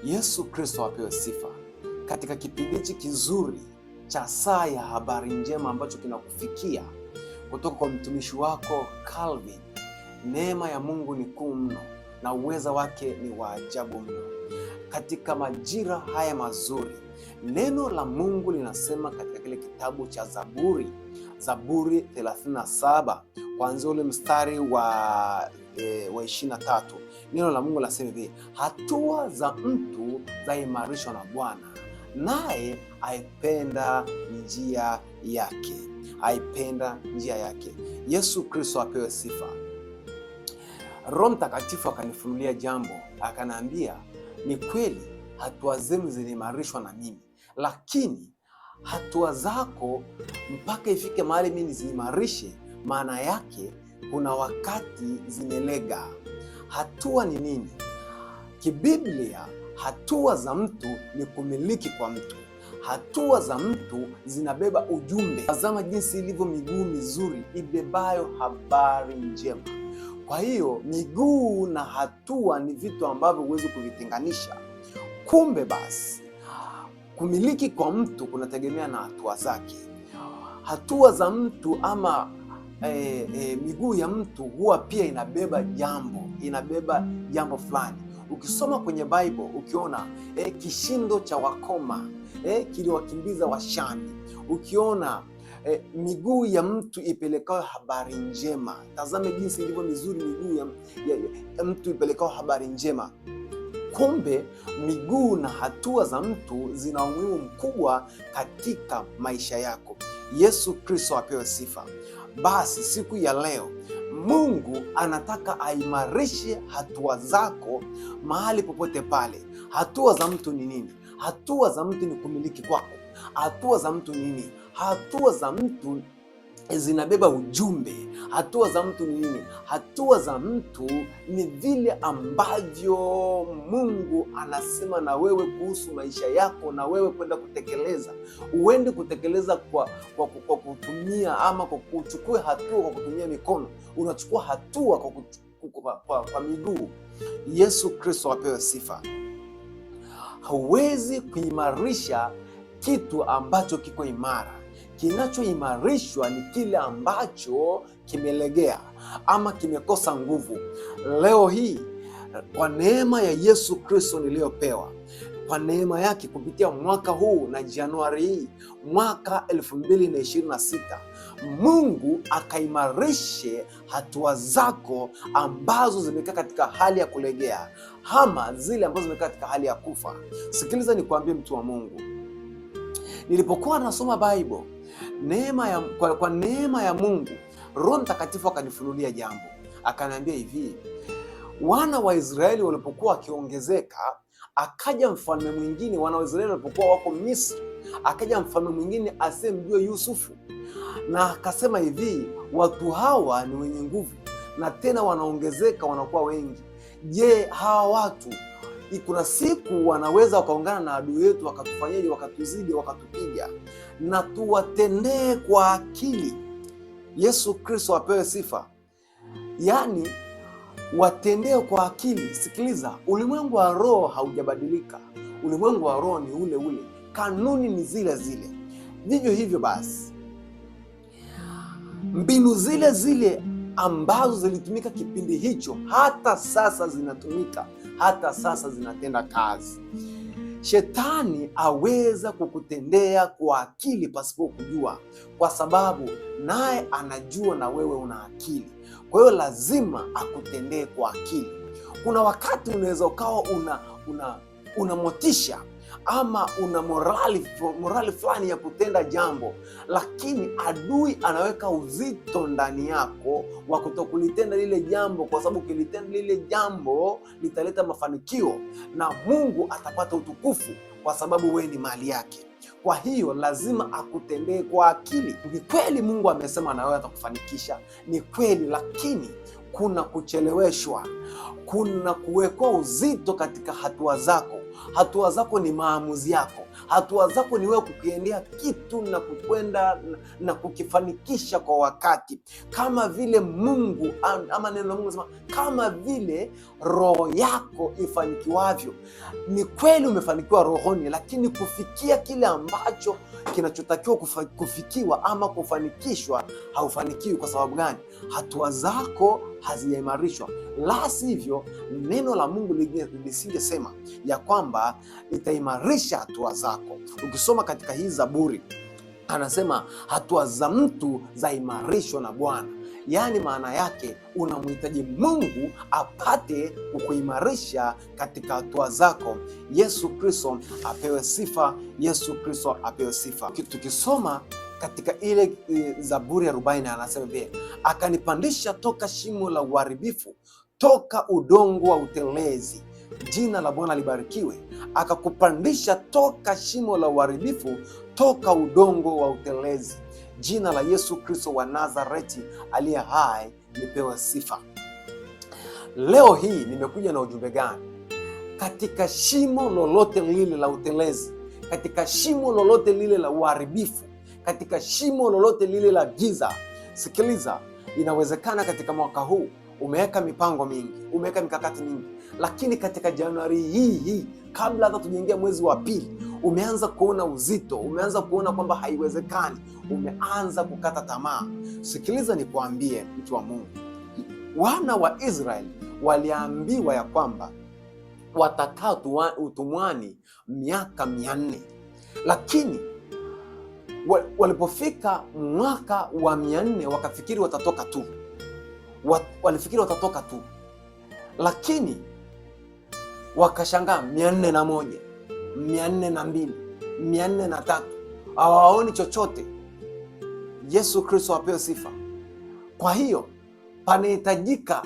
Yesu Kristo apewe sifa. Katika kipindi hichi kizuri cha saa ya habari njema ambacho kinakufikia kutoka kwa mtumishi wako Calvin, neema ya Mungu ni kuu mno na uweza wake ni wa ajabu mno. Katika majira haya mazuri, neno la Mungu linasema katika kile kitabu cha Zaburi 37 kuanzia ule mstari wa 23, neno la Mungu linasema hivi: hatua za mtu zaimarishwa na Bwana, naye aipenda njia yake. Aipenda njia yake. Yesu Kristo apewe sifa. Roho Mtakatifu akanifunulia jambo, akaniambia ni kweli hatua zenu ziliimarishwa na mimi, lakini hatua zako mpaka ifike mahali mimi niziimarishe, maana yake kuna wakati zimelega. Hatua ni nini? Kibiblia, hatua za mtu ni kumiliki kwa mtu. Hatua za mtu zinabeba ujumbe. Tazama jinsi ilivyo miguu mizuri ibebayo habari njema. Kwa hiyo miguu na hatua ni vitu ambavyo huwezi kuvitenganisha. Kumbe basi, kumiliki kwa mtu kunategemea na hatua zake. Hatua za mtu ama miguu ya mtu huwa pia inabeba jambo fulani. Ukisoma kwenye Bible ukiona kishindo cha wakoma kiliwakimbiza Washami, ukiona miguu ya mtu ipelekao habari njema. Tazame jinsi ilivyo mizuri miguu ya mtu ipelekao habari njema. Kumbe miguu na hatua za mtu zina umuhimu mkubwa katika maisha yako. Yesu Kristo apewe sifa. Basi siku ya leo Mungu anataka aimarishe hatua zako mahali popote pale. Hatua za mtu ni nini? Hatua za mtu ni kumiliki kwako. Hatua za mtu ni nini? Hatua za mtu zinabeba ujumbe. Hatua za mtu ni nini? Hatua za mtu ni vile ambavyo Mungu anasema na wewe kuhusu maisha yako, na wewe kwenda kutekeleza. Uende kutekeleza kwa kutumia ama kwa kuchukua hatua kwa kutumia mikono. Unachukua hatua kwa miguu. Yesu Kristo apewe sifa. Hauwezi kuimarisha kitu ambacho kiko imara. Kinachoimarishwa ni kile ambacho kimelegea ama kimekosa nguvu. Leo hii kwa neema ya Yesu Kristo niliyopewa, kwa neema yake kupitia mwaka huu na Januari hii mwaka 2026, Mungu akaimarishe hatua zako ambazo zimekaa katika hali ya kulegea ama zile ambazo zimekaa katika hali ya kufa. Sikiliza nikwambie, mtu wa Mungu, nilipokuwa nasoma Bible, kwa neema ya Mungu, Roho Mtakatifu akanifunulia jambo, akaniambia hivi: wana wa Israeli walipokuwa wakiongezeka, akaja mfalme mwingine. Wana wa Israeli walipokuwa wako Misri, akaja mfalme mwingine asiyemjua Yusufu, na akasema hivi: watu hawa ni wenye nguvu na tena wanaongezeka, wanakuwa wengi. Je, hawa watu kuna siku wanaweza wakaungana na adui yetu wakatufanyaje? Wakatuzidi, wakatupiga, na tuwatendee kwa akili. Yesu Kristo apewe sifa. Yaani watendee kwa akili. Sikiliza, ulimwengu wa roho haujabadilika. Ulimwengu wa roho ni ule ule, kanuni ni zile zile. Vivyo hivyo basi, mbinu zile zile ambazo zilitumika kipindi hicho hata sasa zinatumika, hata sasa zinatenda kazi. Shetani aweza kukutendea kwa akili pasipo kujua, kwa sababu naye anajua na wewe una akili. Kwa hiyo lazima akutendee kwa akili. Kuna wakati unaweza ukawa una motisha ama una morali fulani ya kutenda jambo, lakini adui anaweka uzito ndani yako wa kutokulitenda lile jambo, kwa sababu ukilitenda lile jambo litaleta mafanikio na Mungu atapata utukufu, kwa sababu wewe ni mali yake. Kwa hiyo lazima akutendee kwa akili. Ni kweli Mungu amesema na wewe atakufanikisha, ni kweli, lakini kuna kucheleweshwa, kuna kuwekwa uzito katika hatua zako. Hatua zako ni maamuzi yako. Hatua zako ni wewe kukiendea kitu na kukwenda na kukifanikisha kwa wakati, kama vile Mungu ama neno la Mungu nasema, kama vile roho yako ifanikiwavyo. Ni kweli umefanikiwa rohoni, lakini kufikia kile ambacho kinachotakiwa kufikiwa ama kufanikishwa, haufanikiwi. Kwa sababu gani? Hatua zako hazijaimarishwa. La sivyo, neno la Mungu lisingesema ya kwamba itaimarisha hatua zako. Ukisoma katika hii Zaburi, anasema hatua za mtu zaimarishwa na Bwana. Yaani maana yake unamhitaji Mungu apate kukuimarisha katika hatua zako. Yesu Kristo apewe sifa, Yesu Kristo apewe sifa. Tukisoma katika ile Zaburi ya 40 anasema hivi, akanipandisha toka shimo la uharibifu, toka udongo wa utelezi. Jina la Bwana libarikiwe. Akakupandisha toka shimo la uharibifu, toka udongo wa utelezi. Jina la Yesu Kristo wa Nazareti aliye hai lipewe sifa. Leo hii nimekuja na ujumbe gani? Katika shimo lolote lile la utelezi, katika shimo lolote lile la uharibifu, katika shimo lolote lile la giza, sikiliza, inawezekana katika mwaka huu umeweka mipango mingi, umeweka mikakati mingi, lakini katika Januari hii kabla hata tujaingia mwezi wa pili, umeanza kuona uzito, umeanza kuona kwamba haiwezekani, umeanza kukata tamaa. Sikiliza nikuambie, mtu wa Mungu, wana wa Israeli waliambiwa ya kwamba watakaa utumwani miaka 400, lakini walipofika mwaka wa 400 wakafikiri watatoka tu, walifikiri watatoka tu, lakini wakashangaa 401, 402, 403, hawaoni chochote. Yesu Kristo apewe sifa. Kwa hiyo panahitajika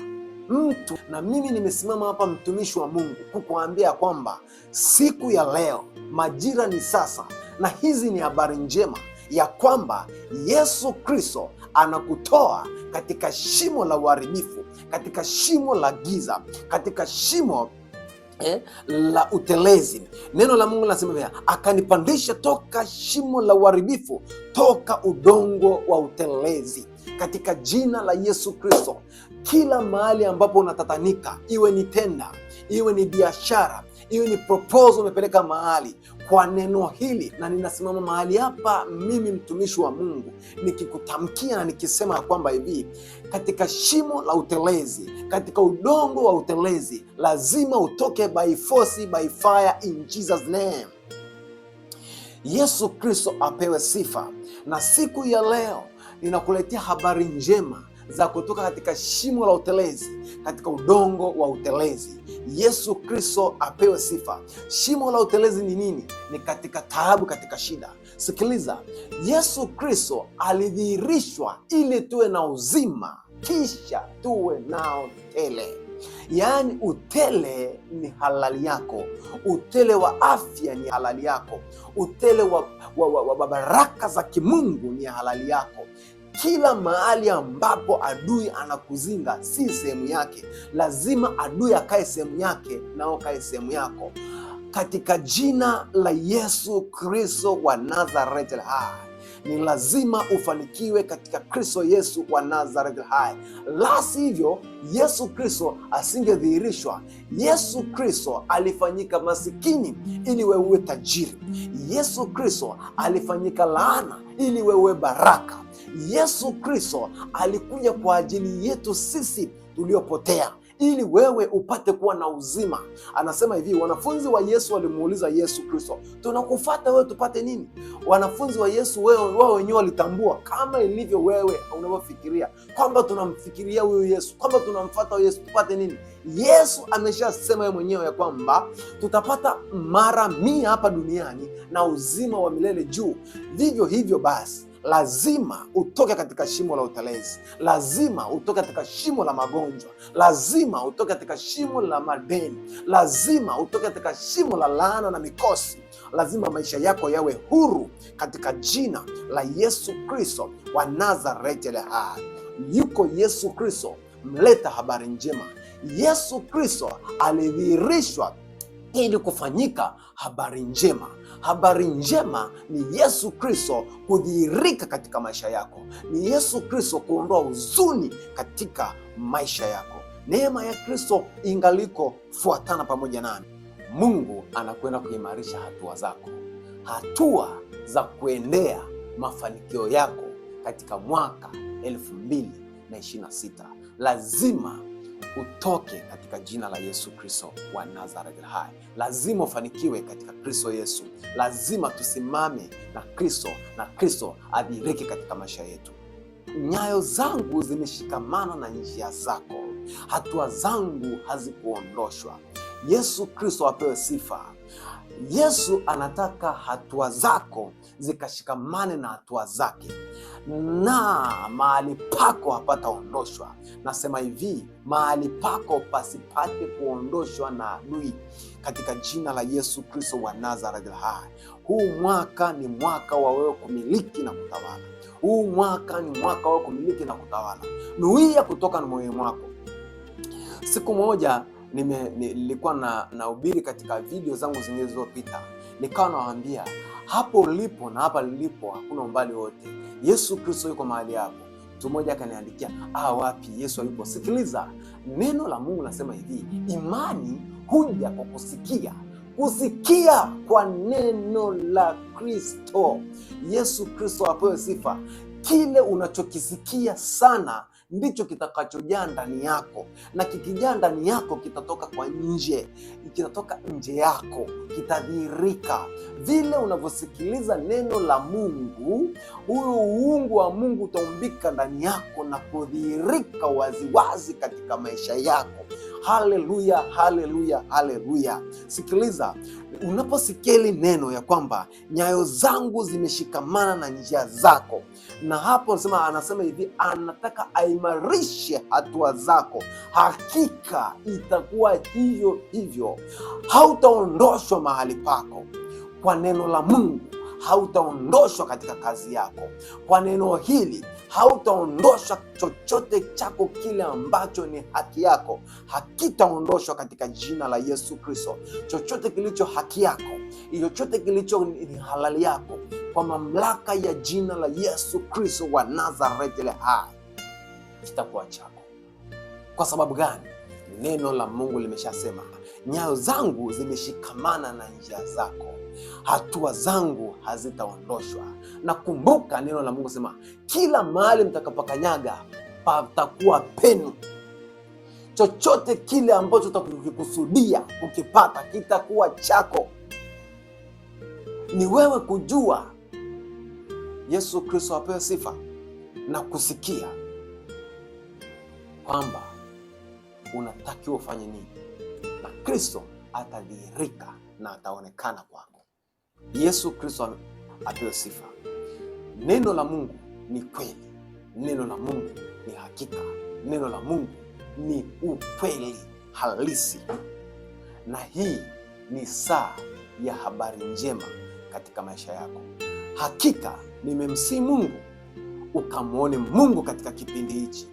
mtu, na mimi nimesimama hapa mtumishi wa Mungu kukuambia kwamba siku ya leo majira ni sasa, na hizi ni habari njema ya kwamba Yesu Kristo anakutoa katika shimo la uharibifu, katika shimo la giza, katika shimo la utelezi. Neno la Mungu linasema akanipandisha toka shimo la uharibifu, toka udongo wa utelezi. Katika jina la Yesu Kristo, kila mahali ambapo unatatanika, iwe ni tenda, iwe ni biashara, iwe ni proposal umepeleka mahali, kwa neno hili, na ninasimama mahali hapa mimi mtumishi wa Mungu nikikutamkia na nikisema kwamba hivi, katika shimo la utelezi, katika udongo wa utelezi, lazima utoke by force, by fire, in Jesus name. Yesu Kristo apewe sifa. Na siku ya leo ninakuletea habari njema za kutoka katika shimo la utelezi, katika udongo wa utelezi. Yesu Kristo apewe sifa. Shimo la utelezi ni nini? Ni katika taabu, katika shida. Sikiliza, Yesu Kristo alidhihirishwa ili tuwe na uzima, kisha tuwe nao tele. Yaani utele ni halali yako, utele wa afya ni halali yako, utele wa baraka za kimungu ni halali yako. Kila mahali ambapo adui anakuzinga si sehemu yake, lazima adui akae sehemu yake nao kae sehemu yako. Katika jina la Yesu Kristo wa Nazareti hai, ni lazima ufanikiwe katika Kristo Yesu wa Nazareti hai. La sivyo, Yesu Kristo asingedhihirishwa. Yesu Kristo alifanyika masikini ili wewe uwe tajiri. Yesu Kristo alifanyika laana ili wewe uwe baraka. Yesu Kristo alikuja kwa ajili yetu sisi tuliopotea, ili wewe upate kuwa na uzima. Anasema hivi, wanafunzi wa Yesu walimuuliza Yesu Kristo, tunakufuata wewe tupate nini? Wanafunzi wa Yesu wao wenyewe walitambua, kama ilivyo wewe unavyofikiria kwamba tunamfikiria huyu Yesu, kwamba tunamfuata huyu Yesu tupate nini? Yesu ameshasema yeye mwenyewe ya kwamba tutapata mara 100 hapa duniani na uzima wa milele juu. Vivyo hivyo basi, lazima utoke katika shimo la utelezi, lazima utoke katika shimo la magonjwa, lazima utoke katika shimo la madeni, lazima utoke katika shimo la laana na mikosi. Lazima maisha yako yawe huru katika jina la Yesu Kristo wa Nazareti hai. Yuko Yesu Kristo, mleta habari njema. Yesu Kristo alidhihirishwa ili kufanyika habari njema. Habari njema ni Yesu Kristo kudhihirika katika maisha yako, ni Yesu Kristo kuondoa huzuni katika maisha yako. Neema ya Kristo ingaliko, fuatana pamoja nami. Mungu anakwenda kuimarisha hatua zako, hatua za kuendea mafanikio yako katika mwaka 2026. Lazima utoke katika jina la Yesu Kristo wa Nazareth hai. Lazima ufanikiwe katika Kristo Yesu. Lazima tusimame na Kristo na Kristo adhihirike katika maisha yetu. Nyayo zangu zimeshikamana na njia zako, hatua zangu hazikuondoshwa. Yesu Kristo apewe sifa. Yesu anataka hatua zako zikashikamane na hatua zake, na mahali pako hapataondoshwa. Nasema hivi, mahali pako pasipate kuondoshwa na adui katika jina la Yesu Kristo wa Nazareth hai. Huu mwaka ni mwaka wa wewe kumiliki na kutawala. Huu mwaka ni mwaka wa wewe kumiliki na kutawala. Nuia kutoka na moyo mwako. Siku moja nilikuwa nahubiri katika video zangu zilizopita, nikawa nawaambia hapo ulipo na hapa nilipo hakuna umbali wote. Yesu Kristo yuko mahali hapo. Mtu mmoja akaniandikia, wapi Yesu yupo? Sikiliza, neno la Mungu nasema hivi, imani huja kwa kusikia, kusikia kwa neno la Kristo. Yesu Kristo apewe sifa. Kile unachokisikia sana ndicho kitakachojaa ndani yako, na kikijaa ndani yako kitatoka kwa nje, kitatoka nje yako, kitadhihirika. Vile unavyosikiliza neno la Mungu, huyo uungu wa Mungu utaumbika ndani yako na kudhihirika waziwazi katika maisha yako. Haleluya, haleluya, haleluya. Sikiliza, unaposikia hili neno ya kwamba nyayo zangu zimeshikamana na njia zako, na hapo anasema hivi, anataka aimarishe hatua zako. Hakika itakuwa hivyo hivyo, hautaondoshwa mahali pako kwa neno la Mungu. Hautaondoshwa katika kazi yako kwa neno hili. Hautaondoshwa chochote chako kile ambacho ni haki yako, hakitaondoshwa katika jina la Yesu Kristo. Chochote kilicho haki yako, chochote kilicho ni halali yako, kwa mamlaka ya jina la Yesu Kristo wa Nazareth ile hai, kitakuwa chako. Kwa sababu gani? Neno la Mungu limeshasema, nyayo zangu zimeshikamana na njia zako, hatua zangu hazitaondoshwa. Na kumbuka neno la Mungu sema, kila mahali mtakapokanyaga patakuwa penu. Chochote kile ambacho utakikusudia kukipata kitakuwa chako. Ni wewe kujua. Yesu Kristo apewe sifa, na kusikia kwamba unatakiwa ufanye nini, na Kristo atadhihirika na ataonekana kwako. Yesu Kristo apewe sifa. Neno la Mungu ni kweli, neno la Mungu ni hakika, neno la Mungu ni ukweli halisi, na hii ni saa ya habari njema katika maisha yako. Hakika nimemsihi Mungu ukamwone Mungu katika kipindi hichi,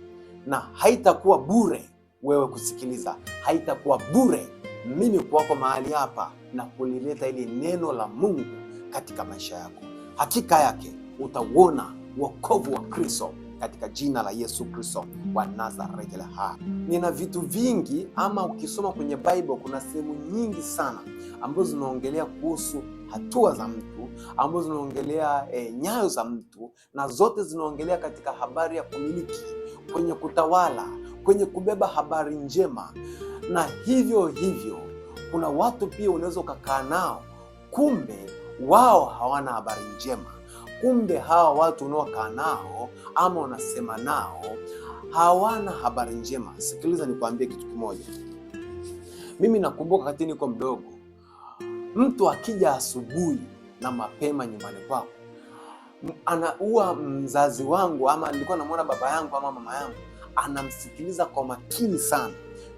na haitakuwa bure wewe kusikiliza, haitakuwa bure mimi kuwako mahali hapa na kulileta ili neno la Mungu katika maisha yako. Hakika yake utauona wokovu wa Kristo katika jina la Yesu Kristo wa Nazareth hai. Nina vitu vingi, ama ukisoma kwenye Bible kuna sehemu nyingi sana ambazo zinaongelea kuhusu hatua za mtu, ambazo zinaongelea nyayo za mtu, na zote zinaongelea katika habari ya kumiliki, kwenye kutawala, kwenye kubeba habari njema. Na hivyo hivyo kuna watu pia unaweza ukakaa nao, kumbe wao hawana habari njema. Kumbe hawa watu unaokaa nao ama unasema nao hawana habari njema. Sikiliza nikwambie kitu kimoja. Mimi nakumbuka wakati niko mdogo, mtu akija asubuhi na mapema nyumbani kwako, anaua mzazi wangu, ama nilikuwa namuona baba yangu ama mama yangu, anamsikiliza kwa makini sana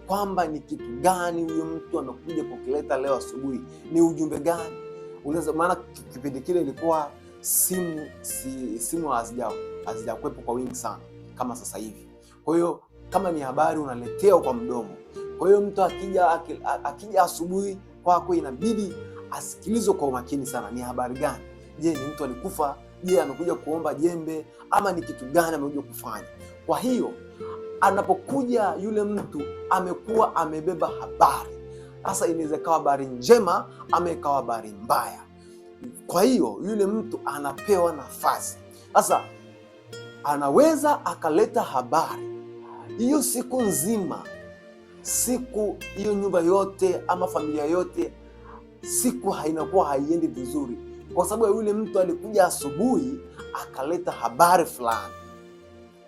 kwamba ni kitu gani huyo mtu amekuja kukileta leo asubuhi, ni ujumbe gani. Unaweza, maana kipindi kile ilikuwa simu hazijakuwepo kwa wingi sana kama sasa hivi. Kwa hiyo kama ni habari unaletewa kwa mdomo. Kwa hiyo mtu akija asubuhi kwako inabidi asikilizwe kwa umakini sana. Ni habari gani? Je, ni mtu alikufa? Je, amekuja kuomba jembe? Ama ni kitu gani amekuja kufanya? Kwa hiyo anapokuja yule mtu amekuwa amebeba habari. Sasa inaweza ikawa habari njema ama ikawa habari mbaya. Kwa hiyo yule mtu anapewa nafasi. Sasa anaweza akaleta habari hiyo siku nzima, siku hiyo nyumba yote ama familia yote, siku inakuwa haiendi vizuri, kwa sababu ya yule mtu alikuja asubuhi akaleta habari fulani.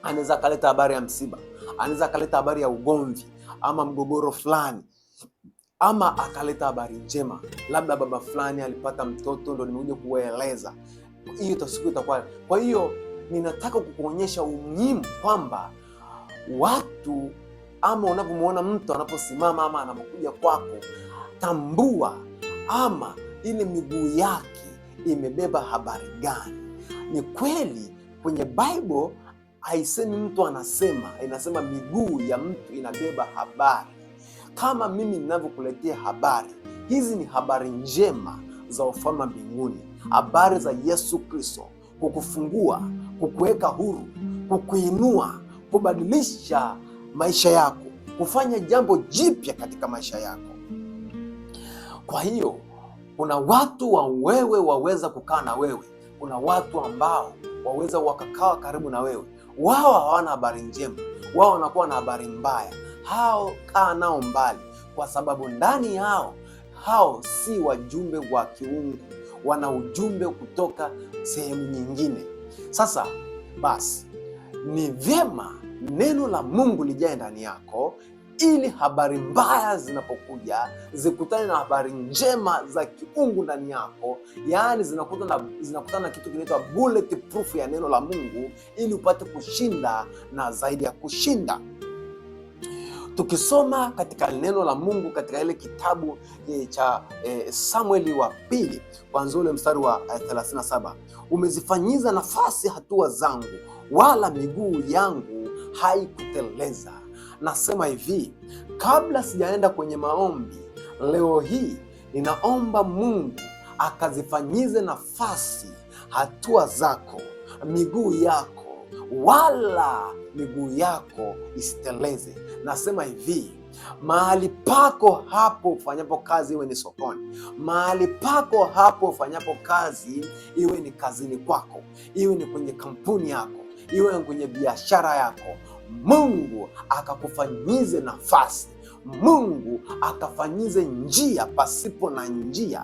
Anaweza akaleta habari ya msiba, anaweza akaleta habari ya ugomvi ama mgogoro fulani, ama akaleta habari njema, labda baba fulani alipata mtoto, ndo nimekuja kueleza. Hiyo siku itakuwa. Kwa hiyo ninataka kukuonyesha umuhimu kwamba watu, ama unapomwona mtu anaposimama ama anapokuja kwako, tambua ama ile miguu yake imebeba habari gani. Ni kweli kwenye Bible haisemi mtu anasema, inasema miguu ya mtu inabeba habari. Kama mimi ninavyokuletea habari hizi, ni habari njema za ufalme mbinguni, habari za Yesu Kristo, kukufungua, kukuweka huru, kukuinua, kubadilisha maisha yako, kufanya jambo jipya katika maisha yako. Kwa hiyo kuna watu wewe waweza kukaa na wewe, kuna watu ambao waweza wakakaa karibu na wewe, wao hawana habari njema, wao wanakuwa na habari mbaya. Hao kaa nao mbali, kwa sababu ndani yao hao si wajumbe wa kiungu, wana ujumbe kutoka sehemu nyingine. Sasa basi ni vyema neno la Mungu lijae ndani yako, ili habari mbaya zinapokuja zikutane na habari njema za kiungu ndani yako. Yaani zinakutana na kitu kinaitwa bulletproof ya neno la Mungu, ili upate kushinda na zaidi ya kushinda. Tukisoma katika neno la Mungu katika ile kitabu cha Samueli wa pili, kuanzia ule mstari wa 37, umezifanyiza nafasi hatua zangu, wala miguu yangu haikuteleza. Nasema hivi, kabla sijaenda kwenye maombi leo hii, ninaomba Mungu akazifanyize nafasi hatua zako, miguu yako, wala miguu yako isiteleze. Nasema hivi, mahali pako hapo ufanyapo kazi, iwe ni sokoni, mahali pako hapo ufanyapo kazi, iwe ni kazini kwako, iwe ni kwenye kampuni yako, iwe ni kwenye biashara yako, Mungu akakufanyize nafasi, Mungu akafanyize njia pasipo na njia,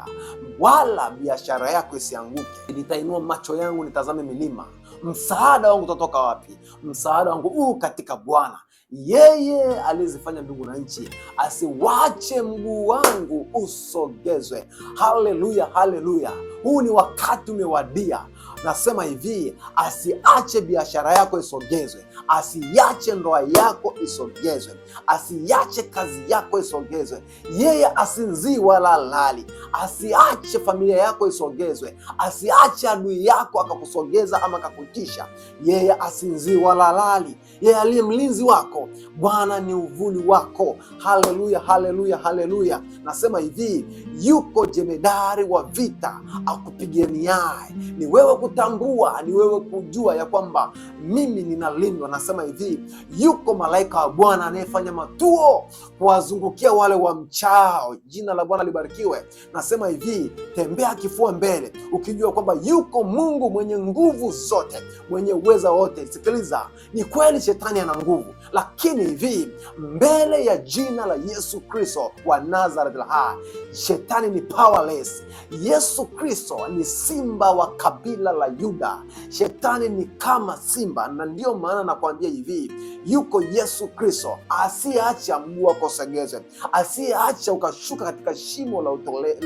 wala biashara yako isianguke. Nitainua macho yangu nitazame milima, msaada wangu utatoka wapi? Msaada wangu katika Bwana, yeye aliyezifanya mbingu na nchi. Asiwache mguu wangu usogezwe. Haleluya, haleluya! Huu ni wakati umewadia. Nasema hivi, asiache biashara yako isogezwe, asiache ndoa yako isogezwe, asiache kazi yako isogezwe. Yeye asinzii wala lali. Asiache familia yako isogezwe, asiache adui yako akakusogeza ama akakutisha. Yeye asinzii wala lali. Yeye aliye mlinzi wako, Bwana ni uvuli wako. Haleluya, haleluya, haleluya! Nasema hivi, yuko jemedari wa vita akupiganiaye. Ni wewe kutambua, ni wewe kujua ya kwamba mimi ninalindwa. Nasema hivi, yuko malaika wa Bwana anayefanya matuo kuwazungukia wale wamchao. Jina la Bwana libarikiwe. Nasema hivi, tembea kifua mbele ukijua kwamba yuko Mungu mwenye nguvu zote, mwenye uweza wote. Sikiliza, ni kweli shetani ana nguvu, lakini hivi, mbele ya jina la Yesu Kristo wa Nazareth hai, shetani ni powerless. Yesu Kristo ni simba wa kabila la Yuda. Shetani ni kama simba, na ndio maana nakwambia hivi, yuko Yesu Kristo asiyeacha mguu wako usogezwe, asiyeacha ukashuka katika shimo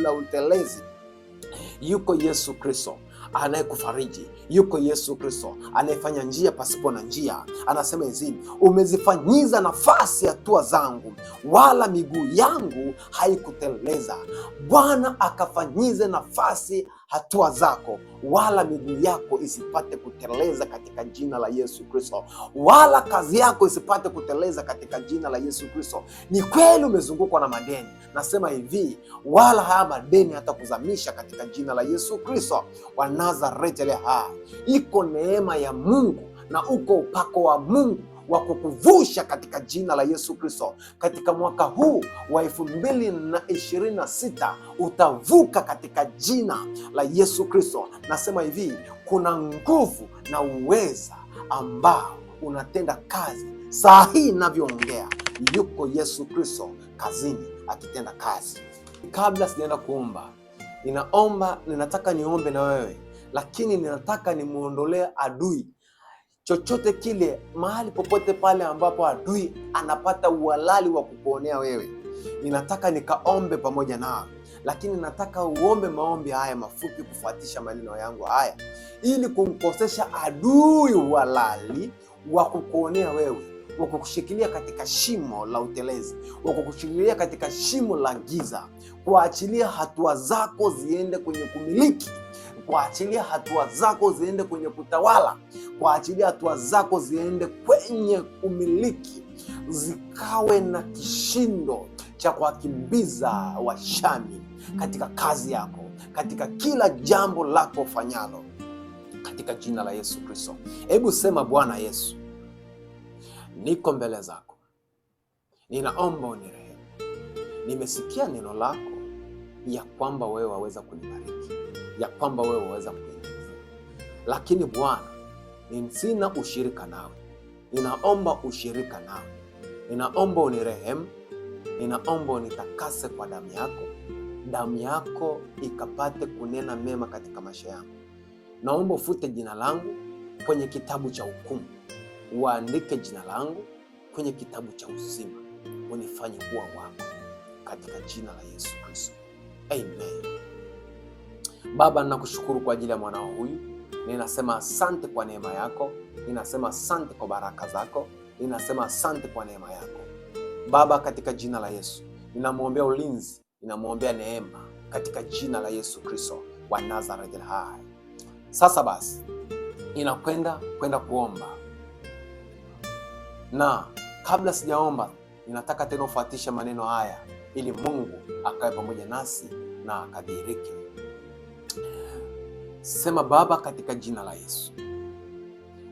la utelezi. Yuko Yesu Kristo anayekufariji, yuko Yesu Kristo anayefanya njia pasipo na njia. Anasema hivi, umezifanyiza nafasi hatua zangu, wala miguu yangu haikuteleza. Bwana akafanyize nafasi hatua zako, wala miguu yako isipate kuteleza katika jina la Yesu Kristo, wala kazi yako isipate kuteleza katika jina la Yesu Kristo. Ni kweli umezungukwa na madeni, nasema hivi, wala haya madeni hatakuzamisha katika jina la Yesu Kristo wa Nazareti aliye hai. Iko neema ya Mungu na uko upako wa Mungu wa kukuvusha katika jina la Yesu Kristo. Katika mwaka huu wa 2026 utavuka katika jina la Yesu Kristo. Nasema hivi, kuna nguvu na uweza ambao unatenda kazi saa hii ninavyoongea. Yuko Yesu Kristo kazini akitenda kazi. Kabla sijaenda kuomba, ninataka niombe na wewe, lakini ninataka nimuondolee adui chochote kile, mahali popote pale ambapo adui anapata uhalali wa kukuonea wewe. Ninataka nikaombe pamoja nao, lakini nataka uombe maombi haya mafupi kufuatisha maneno yangu haya, ili kumkosesha adui uhalali wa kukuonea wewe, wa kukushikilia katika shimo la utelezi, wa kukushikilia katika shimo la giza, kuachilia hatua zako ziende kwenye kumiliki, kuachilia hatua zako ziende kwenye kutawala, kuachilia hatua zako ziende kwenye umiliki, zikawe na kishindo cha kuwakimbiza Washami katika kazi yako, katika kila jambo lako fanyalo, katika jina la Yesu Kristo. Hebu sema, Bwana Yesu, niko mbele zako, ninaomba unirehemu. Nimesikia neno lako ya kwamba wewe waweza kunibariki, ya kwamba wewe waweza kuniinua, lakini Bwana, sina ushirika nawe. Ninaomba ushirika nawe, ninaomba unirehemu, ninaomba unitakase kwa damu yako, damu yako ikapate kunena mema katika maisha yangu. Naomba ufute jina langu kwenye kitabu cha hukumu, uandike jina langu kwenye kitabu cha uzima, unifanye kuwa wako katika jina la Yesu Kristo. Amen. Baba, ninakushukuru kwa ajili ya mwanao huyu. Ninasema asante kwa neema yako, ninasema asante kwa baraka zako, ninasema asante kwa neema yako Baba, katika jina la Yesu. Ninamwombea ulinzi, ninamwombea neema katika jina la Yesu Kristo wa Nazareti hai. Sasa basi, ninakwenda kuomba, na kabla sijaomba, ninataka tena ufuatishe maneno haya ili Mungu akawe pamoja nasi na akadhihirike. Sema, Baba, katika jina la Yesu,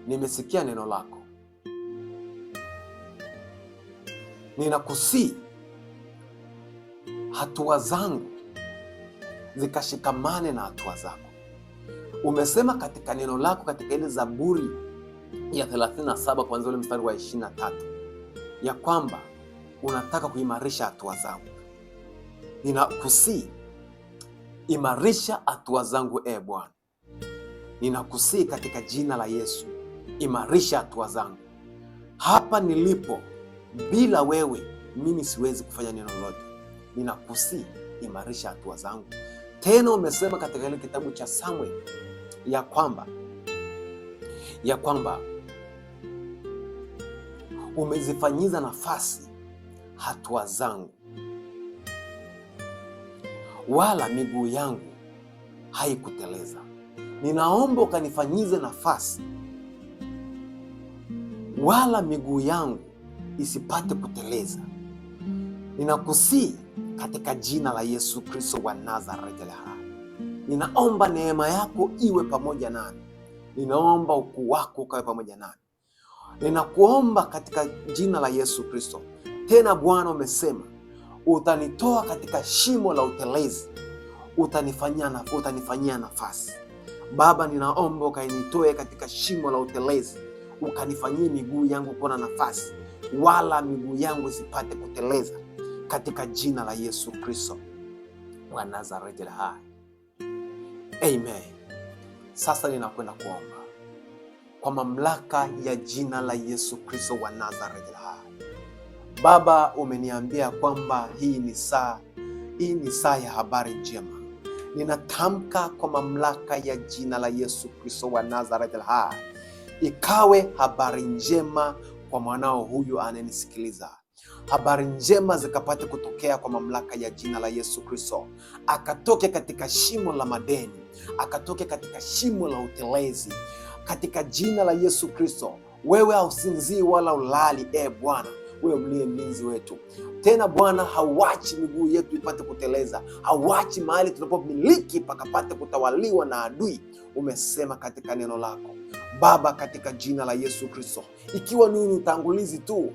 nimesikia neno lako. Ninakusii hatua zangu zikashikamane na hatua zako. Umesema katika neno lako katika ile Zaburi ya 37 kuanzia ule mstari wa 23 ya kwamba unataka kuimarisha hatua zangu. Ninakusii, imarisha hatua zangu Bwana. Ninakusii katika jina la Yesu, imarisha hatua zangu. Hapa nilipo, bila wewe mimi siwezi kufanya neno lolote. Ninakusii, imarisha hatua zangu. Tena umesema katika ile kitabu cha Samuel ya kwamba umezifanyiza nafasi hatua zangu, wala miguu yangu haikuteleza. Ninaomba ukanifanyize nafasi, wala miguu yangu isipate kuteleza. Ninakusii katika jina la Yesu Kristo wa Nazareti hai. Ninaomba neema yako iwe pamoja nami. Ninaomba ukuu wako ukawe pamoja nami. Ninakuomba katika jina la Yesu Kristo. Tena Bwana, umesema utanitoa katika shimo la utelezi, utanifanyia nafasi. Baba, ninaomba ukanitoe katika shimo la utelezi, ukanifanyie miguu yangu kuwa na nafasi, wala miguu yangu isipate kuteleza, katika jina la Yesu Kristo wa Nazareti hai. Amen. Sasa ninakwenda kuomba kwa mamlaka ya jina la Yesu Kristo wa Nazareti hai. Baba, umeniambia kwamba hii ni saa ya habari njema, ninatamka kwa mamlaka ya jina la Yesu Kristo wa Nazareth aliye hai, ikawe habari njema kwa mwanao huyu anayenisikiliza. Habari njema zikapate kutokea kwa mamlaka ya jina la Yesu Kristo. Akatoke katika shimo la madeni, akatoke katika shimo la utelezi katika jina la Yesu Kristo. Wewe hausinzii wala ulali, Bwana, wewe mliye mlinzi wetu. Tena Bwana, hauachi miguu yetu ipate kuteleza, hauachi mahali tunapomiliki pakapate kutawaliwa na adui. Umesema katika neno lako Baba, katika jina la Yesu Kristo, ikiwa ni utangulizi tu,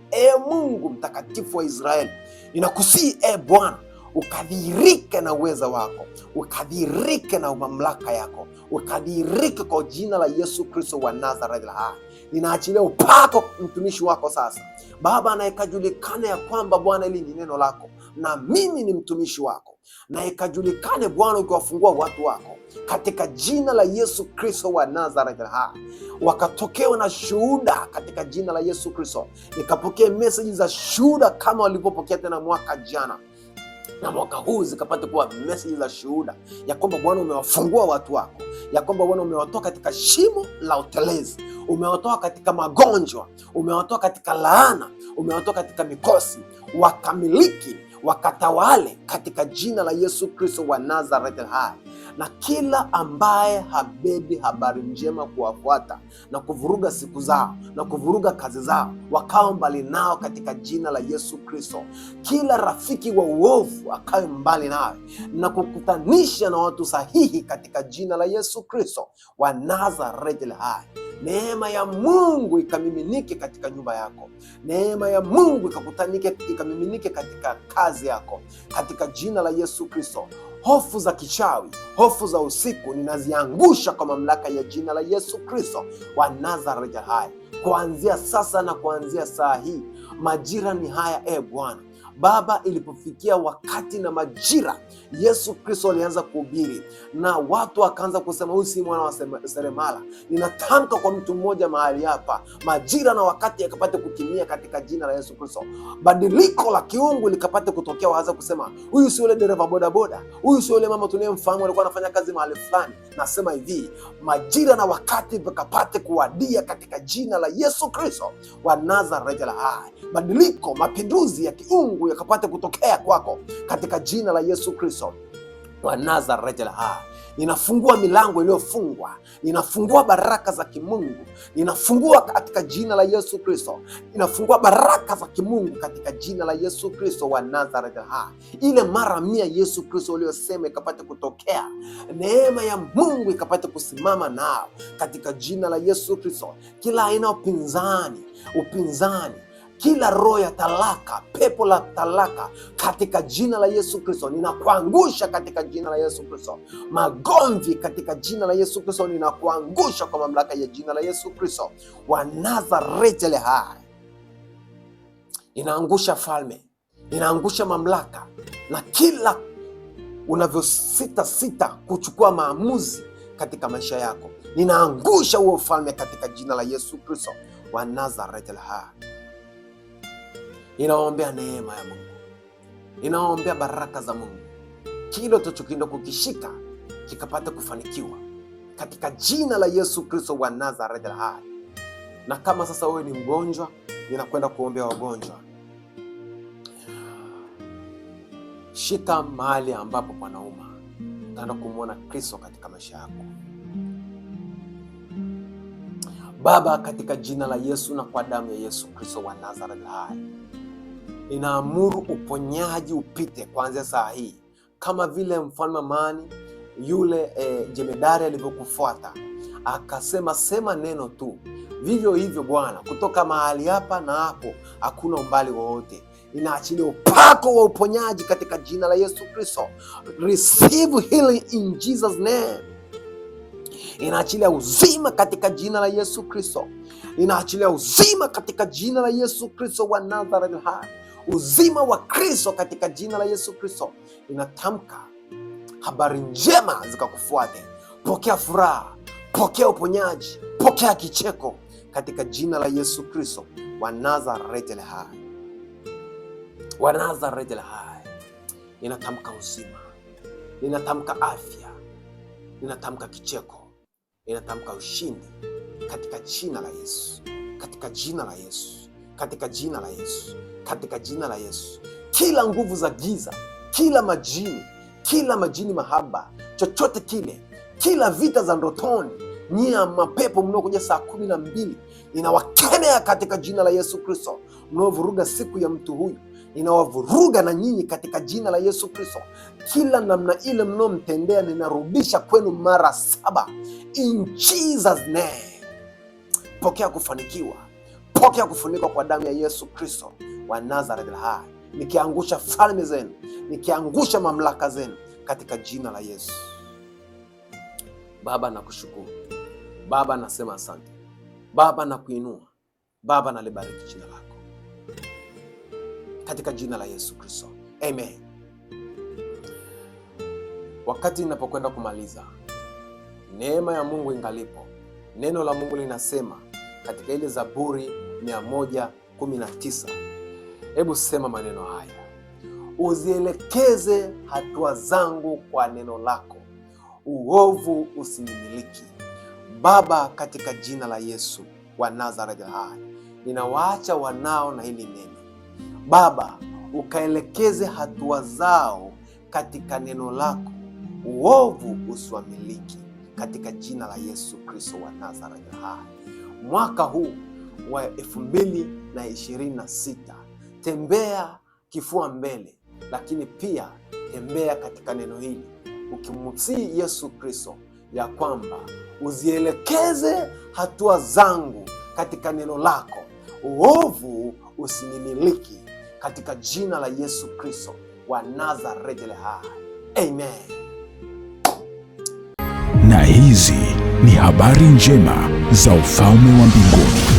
Mungu mtakatifu wa Israeli, ninakusihi Bwana, ukadhihirike na uweza wako, ukadhihirike na mamlaka yako, ukadhihirike kwa jina la Yesu Kristo wa Nazareth. Ninaachilia upako mtumishi wako sasa Baba, na ikajulikane ya kwamba Bwana, hili ni neno lako na mimi ni mtumishi wako, na ikajulikane Bwana ukiwafungua watu wako katika jina la Yesu Kristo wa Nazareth. Wakatokewa na shuhuda katika jina la Yesu Kristo. Nikapokea message za shuhuda kama walivyopokea tena mwaka jana, na mwaka huu zikapata kuwa message za shuhuda ya kwamba Bwana umewafungua watu wako, ya kwamba Bwana umewatoa katika shimo la utelezi, umewatoa katika magonjwa, umewatoa katika laana, umewatoa katika mikosi, wakamiliki, wakatawale katika jina la Yesu Kristo wa Nazareth hai. Na kila ambaye habebi habari njema kuwafuata na kuvuruga siku zao na kuvuruga kazi zao, wakao mbali nao katika jina la Yesu Kristo. Kila rafiki wa uovu akawe mbali nawe na kukutanisha na watu sahihi katika jina la Yesu Kristo wa Nazareth hai. Neema ya Mungu ikamiminike katika nyumba yako. Neema ya Mungu ikamiminike katika kazi yako katika jina la Yesu Kristo. Hofu za kichawi, hofu za usiku ninaziangusha kwa mamlaka ya jina la Yesu Kristo wa Nazareth hai. Kuanzia sasa na kuanzia saa hii, majira ni haya Bwana. Baba, ilipofikia wakati na majira, Yesu Kristo alianza kuhubiri na watu wakaanza kusema huyu si mwana wa seremala. Ninatamka kwa mtu mmoja mahali hapa, majira na wakati yakapate kutimia katika jina la Yesu Kristo. Badiliko la kiungu likapate kutokea, waanza kusema huyu si yule dereva bodaboda, huyu si yule mama tunayemfahamu alikuwa anafanya kazi mahali fulani. Nasema hivi, majira na wakati vikapate kuwadia katika jina la Yesu Kristo wa Nazareth hai. Badiliko, mapinduzi ya kiungu yakapate kutokea kwako katika jina la Yesu Kristo wa Nazareth hai. Ninafungua milango iliyofungwa, ninafungua baraka za kimungu, ninafungua katika jina la Yesu Kristo, ninafungua baraka za kimungu katika jina la Yesu Kristo wa Nazareth hai. Ile mara 100 Yesu Kristo uliyosema ikapate kutokea, neema ya Mungu ikapate kusimama nao katika jina la Yesu Kristo. Kila aina upinzani, kila roho ya talaka, pepo la talaka katika jina la Yesu Kristo ninakuangusha katika jina la Yesu Kristo. Magomvi katika jina la Yesu Kristo ninakuangusha kwa mamlaka ya jina la Yesu Kristo wa Nazareth hai. Ninaangusha falme, ninaangusha mamlaka, na kila unavyosita kuchukua maamuzi katika maisha yako, ninaangusha huo falme katika jina la Yesu Kristo wa Nazareth hai. Ninaombea neema ya Mungu, ninaombea baraka za Mungu, kile tunachokienda kukishika kikapata kufanikiwa katika jina la Yesu Kristo wa Nazareth hai. Na kama sasa wewe ni mgonjwa, ninakwenda kuombea wagonjwa. Shika mahali ambapo panauma, utaenda kumwona Kristo katika maisha yako. Baba, katika jina la Yesu na kwa damu ya Yesu Kristo wa Nazareth hai, ninaamuru uponyaji upite kuanzia saa hii, kama vile mfalme Amani yule jemedari alivyokufuata akasema sema neno tu, vivyo hivyo Bwana, kutoka mahali hapa na hapo hakuna umbali wowote. Ninaachilia upako wa uponyaji katika jina la Yesu Kristo. Receive healing in Jesus name. Ninaachilia uzima katika jina la Yesu Kristo. Ninaachilia uzima katika jina la Yesu Kristo wa Nazareth hai. Uzima wa Kristo katika jina la Yesu Kristo. Ninatamka habari njema zikakufuate. Pokea furaha, pokea uponyaji, pokea kicheko katika jina la Yesu Kristo wa Nazareth hai. Wa Nazareth hai. Ninatamka uzima, ninatamka afya, ninatamka kicheko, ninatamka ushindi katika jina la Yesu, katika jina la Yesu, katika jina la Yesu, katika jina la Yesu. Kila nguvu za giza, kila majini mahaba, chochote kile, kila vita za ndotoni, nyia mapepo mnaokuja saa 12, ninawakemea katika jina la Yesu Kristo. Mnaovuruga siku ya mtu huyu, ninawavuruga na nyinyi katika jina la Yesu Kristo. Kila namna ile mnaomtendea, ninarudisha kwenu mara 7 in Jesus name. Pokea kufanikiwa, pokea kufunikwa kwa damu ya Yesu Kristo wa Nazareth hai, nikiangusha falme zenu, nikiangusha mamlaka zenu katika jina la Yesu. Baba nakushukuru, Baba nasema asante, Baba nakuinua, Baba nalibariki jina lako katika jina la Yesu Kristo, amen. Wakati ninapokwenda kumaliza, neema ya Mungu ingalipo, neno la Mungu linasema katika ile Zaburi 119, hebu sema maneno haya: uzielekeze hatua zangu kwa neno lako, uovu usinimiliki. Baba, katika jina la Yesu wa Nazareth hai, ninawaacha wanao na hili neno. Baba, ukaelekeze hatua zao katika neno lako, uovu usiwamiliki, katika jina la Yesu Kristo wa Nazareth hai. Mwaka huu wa 2026, tembea kifua mbele, lakini pia tembea katika neno hili, ukimtii Yesu Kristo ya kwamba uzielekeze hatua zangu katika neno lako, uovu usinimiliki, katika jina la Yesu Kristo wa Nazareth hai, amen. Na hizi ni habari njema za ufalme wa mbinguni.